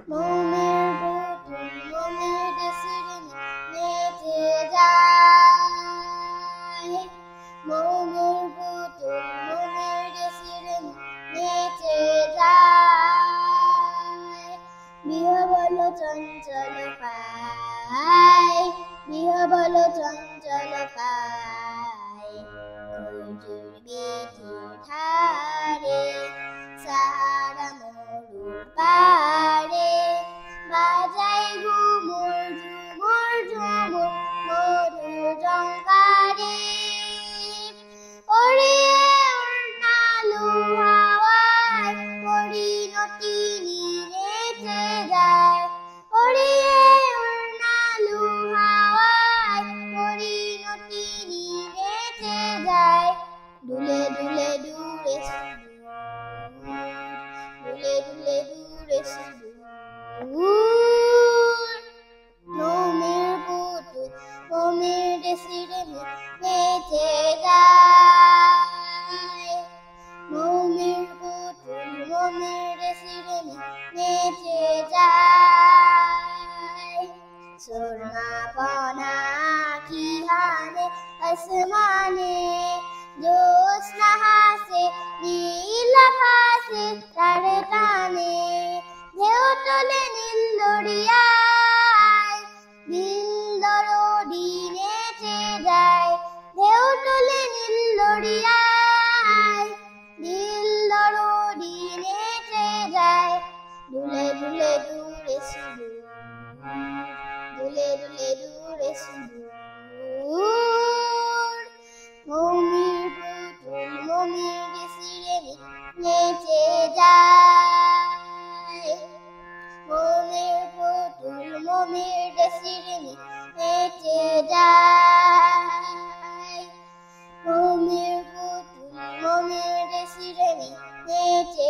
মনের পুতুল মনের দেশিরে নেচে যায় মনের পুতুল মনের দেশিরে নেচে যায় বিহবল চঞ্চল পায় বিহবল চঞ্চল পায় খোঁজুর বিধির ধারে সাহারা মরুর পাড়ে বাজাই ঘুমুর ঝুমুর ঝুমুর মধুর ঝংকারে ওড়িয়ে উড়নালু হাওয়ায় পরিণতি নেচে যায় ওড়িয়ে উড়নালু হাওয়ায় পরিণতি নেচে যায় দুলে দুলে দূরে দুলে দুলে দূরে মনের পুতুল মনের দেশিরে নেচে যায় মনের পুতুল মনের দেশিরে নেচে যায় সুরমা পনা কি হানে আসমানে জ্যোৎস্না হাসে নীল আকাশে তার টানে ঢেউ তোলে নীল দরিয়ায় নীল দরদি নেচে যায় ঢেউ তোলে নীল দরিয়ায় নীল দরদি নেচে যায় দুলে দুলে দূরে সুদূর দুলে দুলে দূরে সুদূর মনের পুতুল মনের দেশিরে নেচে যায় মনের পুতুল মনের দেশিরে নেচে যায় মনের পুতুল মনের দেশিরে নেচে